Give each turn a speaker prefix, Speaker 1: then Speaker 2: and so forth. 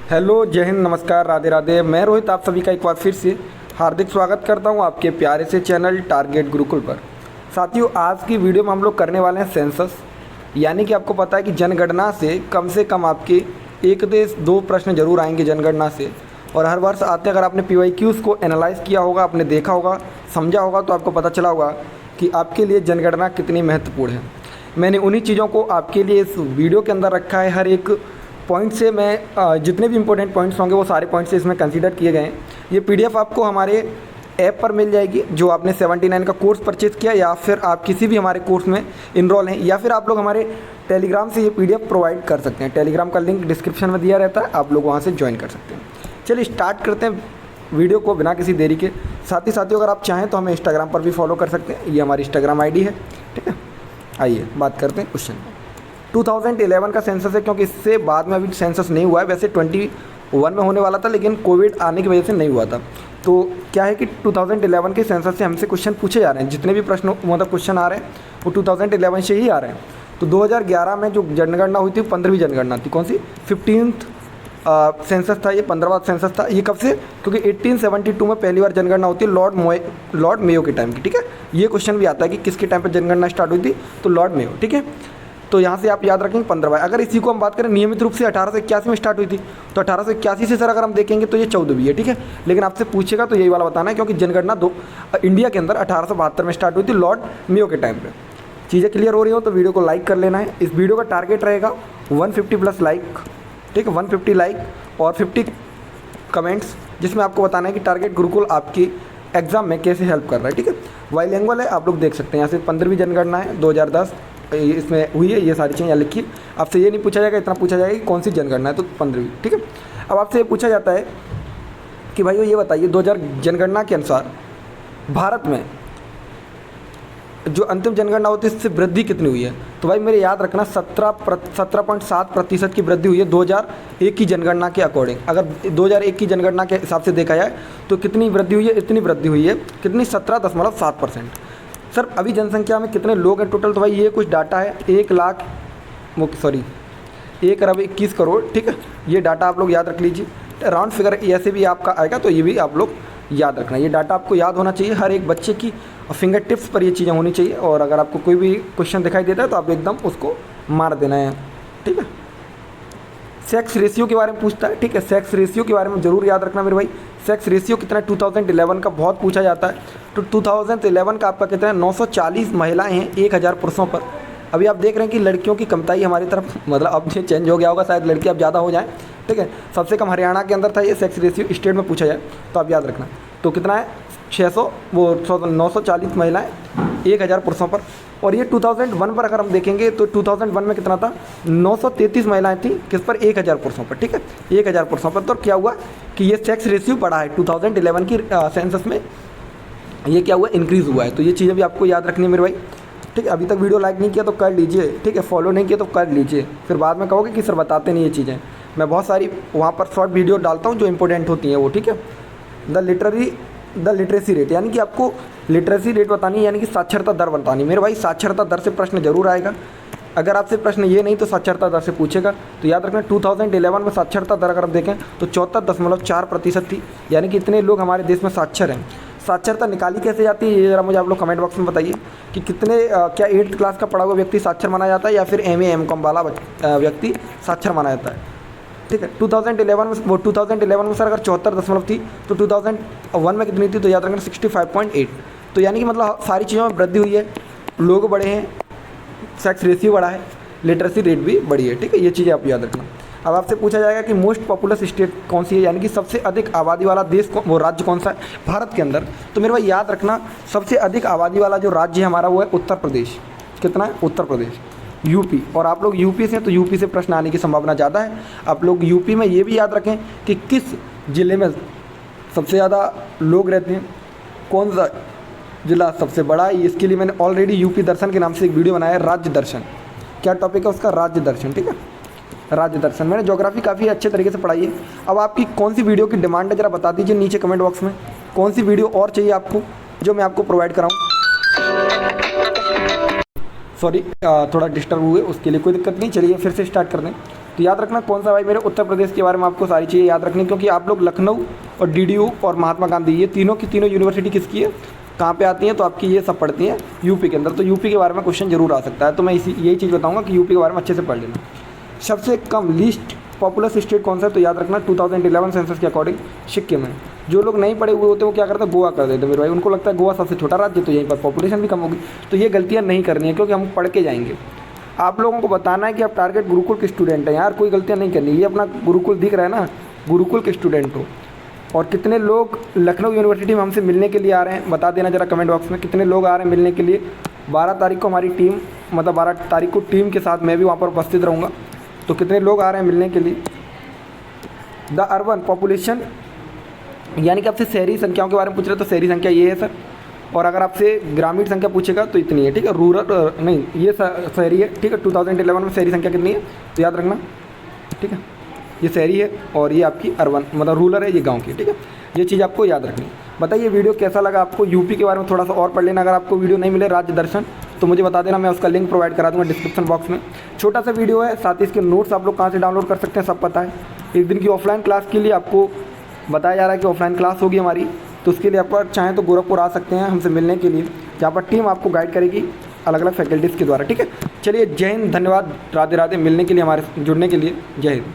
Speaker 1: Hello, जय हिंद, नमस्कार, राधे राधे। मैं रोहित आप सभी का एक बार फिर से हार्दिक स्वागत करता हूं आपके प्यारे से चैनल टारगेट गुरुकुल पर। साथियों, आज की वीडियो में हम लोग करने वाले हैं सेंसस, यानी कि आपको पता है कि जनगणना से कम आपके एक से दो प्रश्न जरूर आएंगे जनगणना से। और हर वर्ष आते, अगर आपने PYQs को एनालाइज किया होगा, आपने देखा होगा, समझा होगा, तो आपको पता चला होगा कि आपके लिए जनगणना कितनी महत्वपूर्ण है। मैंने उन्हीं चीज़ों को आपके लिए इस वीडियो के अंदर रखा है। हर एक पॉइंट से मैं जितने भी इंपॉर्टेंट पॉइंट्स होंगे वो सारे पॉइंट्स इसमें कंसीडर किए गए हैं। ये PDF आपको हमारे ऐप पर मिल जाएगी, जो आपने 79 का कोर्स परचेज़ किया, या फिर आप किसी भी हमारे कोर्स में इनरोल हैं, या फिर आप लोग हमारे टेलीग्राम से ये PDF प्रोवाइड कर सकते हैं। टेलीग्राम का लिंक डिस्क्रिप्शन में दिया रहता है, आप लोग वहाँ से ज्वाइन कर सकते हैं। चलिए स्टार्ट करते हैं वीडियो को बिना किसी देरी के। साथियों, अगर आप चाहें तो हमें इंस्टाग्राम पर भी फॉलो कर सकते हैं, ये हमारी इंस्टाग्राम ID है, ठीक है। आइए बात करते हैं क्वेश्चन। 2011 का सेंसस है, क्योंकि इससे बाद में अभी सेंसस नहीं हुआ है। वैसे 21 में होने वाला था, लेकिन कोविड आने की वजह से नहीं हुआ था। तो क्या है कि 2011 के सेंसस से हमसे क्वेश्चन पूछे जा रहे हैं। जितने भी प्रश्न मतलब क्वेश्चन आ रहे हैं वो 2011 से ही आ रहे हैं। तो 2011 में जो जनगणना हुई थी, 15वीं जनगणना थी। कौन सी? 15th सेंसस था, ये 15वां सेंसस था। ये कब से? क्योंकि 1872 में पहली बार जनगणना होती है, लॉर्ड मेयो के टाइम की, ठीक है। ये क्वेश्चन भी आता है कि किसके टाइम पर जनगणना स्टार्ट हुई थी, तो लॉर्ड मेयो, ठीक है। तो यहाँ से आप याद रखेंगे 15वां। अगर इसी को हम बात करें नियमित रूप से 1881 में स्टार्ट हुई थी, तो 1881 से सर अगर हम देखेंगे तो ये 14वीं है, ठीक है। लेकिन आपसे पूछेगा तो यही वाला बताना है, क्योंकि जनगणना इंडिया के अंदर 1872 में स्टार्ट हुई थी, लॉर्ड मेयो के टाइम पे। चीज़ें क्लियर हो रही हो तो वीडियो को लाइक कर लेना है। इस वीडियो का टारगेट रहेगा 150+ लाइक, ठीक है, 150 लाइक और 50 कमेंट्स, जिसमें आपको बताना है कि टारगेट गुरुकुल आपकी एग्जाम में कैसे हेल्प कर रहा है, ठीक है। बाइलिंगुअल है, आप लोग देख सकते हैं। यहाँ से 15वीं जनगणना है 2010 इसमें हुई है। ये सारी चीज़ें यहाँ लिखी। आपसे ये नहीं पूछा जाएगा, इतना पूछा जाएगा कि कौन सी जनगणना है, तो 15वीं, ठीक है। अब आपसे ये पूछा जाता है कि भाई ये बताइए 2000 जनगणना के अनुसार भारत में जो अंतिम जनगणना होती है इससे वृद्धि कितनी हुई है। तो भाई मेरे याद रखना 17.7% की वृद्धि हुई है 2001 की जनगणना के अकॉर्डिंग। अगर 2001 की जनगणना के हिसाब से देखा जाए तो कितनी वृद्धि हुई है? इतनी वृद्धि हुई है। कितनी? 17.7%। सर अभी जनसंख्या में कितने लोग हैं टोटल? तो भाई ये कुछ डाटा है, 1,21,00,000, ठीक है। ये डाटा आप लोग याद रख लीजिए। राउंड फिगर ऐसे भी आपका आएगा, तो ये भी आप लोग याद रखना। ये डाटा आपको याद होना चाहिए, हर एक बच्चे की फिंगर टिप्स पर ये चीज़ें होनी चाहिए। और अगर आपको कोई भी क्वेश्चन दिखाई देता है तो आप एकदम उसको मार देना है, ठीक है। सेक्स रेशियो के बारे में पूछता है, ठीक है। सेक्स रेशियो के बारे में ज़रूर याद रखना मेरे भाई। सेक्स रेशियो कितना है? 2011 का बहुत पूछा जाता है। तो 2011 का आपका कितना है? 940 महिलाएं हैं 1000 पुरुषों पर। अभी आप देख रहे हैं कि लड़कियों की कमताई हमारी तरफ, मतलब अब ये चेंज हो गया होगा, शायद लड़की अब ज़्यादा हो जाए, ठीक है। सबसे कम हरियाणा के अंदर था ये सेक्स रेशियो, स्टेट में पूछा जाए तो आप याद रखना। तो कितना है? 940 महिलाएँ 1000 पुरुषों पर। और ये 2001 पर अगर हम देखेंगे तो 2001 में कितना था? 933 महिलाएं थी किस पर? 1000 पुरुषों पर, ठीक है, 1000 पुरुषों पर। तो क्या हुआ कि ये सेक्स रेशियो बढ़ा है 2011 की सेंसस में, ये क्या हुआ? इंक्रीज़ हुआ है। तो ये चीज़ें भी आपको याद रखनी है मेरे भाई, ठीक है। अभी तक वीडियो लाइक नहीं किया तो कर लीजिए, ठीक है। फॉलो नहीं किया तो कर लीजिए, फिर बाद में कहोगे कि सर बताते नहीं ये चीज़ें। मैं बहुत सारी वहाँ पर शॉर्ट वीडियो डालता हूँ जो इंपॉर्टेंट होती हैं वो, ठीक है। द लिटरेसी रेट, यानी कि आपको लिटरेसी रेट बतानी है, यानी कि साक्षरता दर बतानी। मेरे भाई साक्षरता दर से प्रश्न जरूर आएगा। अगर आपसे प्रश्न ये नहीं तो साक्षरता दर से पूछेगा। तो याद रखना 2011 में साक्षरता दर अगर आप देखें तो 74.4% थी, यानी कि इतने लोग हमारे देश में साक्षर हैं। साक्षरता निकाली कैसे जाती है ये ज़रा मुझे आप लोग कमेंट बॉक्स में बताइए कि कितने क्या 8th क्लास का पढ़ा हुआ व्यक्ति साक्षर माना जाता है, या फिर MA MCOM वाला व्यक्ति साक्षर माना जाता है, ठीक है। 2011 में सर अगर 74 थी तो 2001 में कितनी थी? तो याद रखना 65.8। तो यानी कि मतलब सारी चीज़ों में वृद्धि हुई है, लोग बढ़े हैं, सेक्स रेशियो बढ़ा है, लिटरेसी रेट भी बढ़ी है, ठीक है। ये चीज़ें आप याद रखना। अब आपसे पूछा जाएगा कि मोस्ट पॉपुलस स्टेट कौन सी है, यानी कि सबसे अधिक आबादी वाला देश वो राज्य कौन सा है भारत के अंदर। तो मेरे भाई याद रखना सबसे अधिक आबादी वाला जो राज्य है हमारा वो है उत्तर प्रदेश। कितना है? उत्तर प्रदेश। यूपी, और आप लोग यूपी से हैं तो यूपी से प्रश्न आने की संभावना ज़्यादा है। आप लोग यूपी में ये भी याद रखें कि किस ज़िले में सबसे ज़्यादा लोग रहते हैं, कौन सा ज़िला सबसे बड़ा है। इसके लिए मैंने ऑलरेडी यूपी दर्शन के नाम से एक वीडियो बनाया है, राज्य दर्शन। क्या टॉपिक है उसका? राज्य दर्शन, ठीक है, राज्य दर्शन। मैंने ज्योग्राफी काफ़ी अच्छे तरीके से पढ़ाई है। अब आपकी कौन सी वीडियो की डिमांड है ज़रा बता दीजिए नीचे कमेंट बॉक्स में। कौन सी वीडियो और चाहिए आपको जो मैं आपको प्रोवाइड कराऊँ। सॉरी थोड़ा डिस्टर्ब हुए, उसके लिए कोई दिक्कत नहीं। चलिए फिर से स्टार्ट कर दें। तो याद रखना कौन सा भाई, मेरे उत्तर प्रदेश के बारे में आपको सारी चीज़ें याद रखनी, क्योंकि आप लोग लखनऊ और DDU और महात्मा गांधी ये तीनों की तीनों यूनिवर्सिटी किसकी है, कहाँ पे आती हैं, तो आपकी ये सब पढ़ती हैं यूपी के अंदर। तो यूपी के बारे में क्वेश्चन जरूर आ सकता है, तो मैं यही चीज़ बताऊँगा कि यूपी के बारे में अच्छे से पढ़ लेना। सबसे कम लीस्ट पॉपुलस स्टेट कौन सा है, तो याद रखना 2011 सेंसस के अकॉर्डिंग सिक्किम है। जो लोग नहीं पढ़े हुए होते हैं वो क्या करते हैं, गोवा कर देते हैं मेरे भाई, उनको लगता है गोवा सबसे छोटा राज्य तो यहीं पर पॉपुलेशन भी कम होगी। तो ये गलतियाँ नहीं करनी है, क्योंकि हम पढ़ के जाएंगे। आप लोगों को बताना है कि आप टारगेट गुरुकुल के स्टूडेंट हैं यार, कोई गलतियाँ नहीं करनी। ये अपना गुरुकुल दिख रहा है ना, गुरुकुल के स्टूडेंट हो। और कितने लोग लखनऊ यूनिवर्सिटी में हमसे मिलने के लिए आ रहे हैं, बता देना जरा कमेंट बॉक्स में, कितने लोग आ रहे हैं मिलने के लिए। 12 तारीख को हमारी टीम, मतलब 12 तारीख को टीम के साथ मैं भी वहाँ पर उपस्थित रहूँगा। तो कितने लोग आ रहे हैं मिलने के लिए। द अर्बन पॉपुलेशन, यानी कि आपसे शहरी संख्याओं के बारे में पूछ रहे हैं, तो शहरी संख्या ये है सर। और अगर आपसे ग्रामीण संख्या पूछेगा तो इतनी है, ठीक है। रूरल नहीं, ये शहरी है, ठीक है। 2011 में शहरी संख्या कितनी है, तो याद रखना, ठीक है। ये शहरी है और ये आपकी अर्बन मतलब रूरल है, ये गांव की, ठीक है। ये चीज़ आपको याद रखनी है। बताइए वीडियो कैसा लगा आपको। यूपी के बारे में थोड़ा सा और पढ़ लेना। अगर आपको वीडियो नहीं मिले राज्य दर्शन, तो मुझे बता देना, मैं उसका लिंक प्रोवाइड करा दूँगा डिस्क्रिप्शन बॉक्स में। छोटा सा वीडियो है, साथ ही इसके नोट्स आप लोग कहाँ से डाउनलोड कर सकते हैं सब पता है। एक दिन की ऑफलाइन क्लास के लिए आपको बताया जा रहा है कि ऑफलाइन क्लास होगी हमारी, तो उसके लिए आप चाहें तो गोरखपुर आ सकते हैं हमसे मिलने के लिए, जहाँ पर टीम आपको गाइड करेगी अलग अलग फैकल्टीज़ के द्वारा, ठीक है। चलिए, जय हिंद, धन्यवाद, राधे राधे। मिलने के लिए, हमारे जुड़ने के लिए, जय हिंद।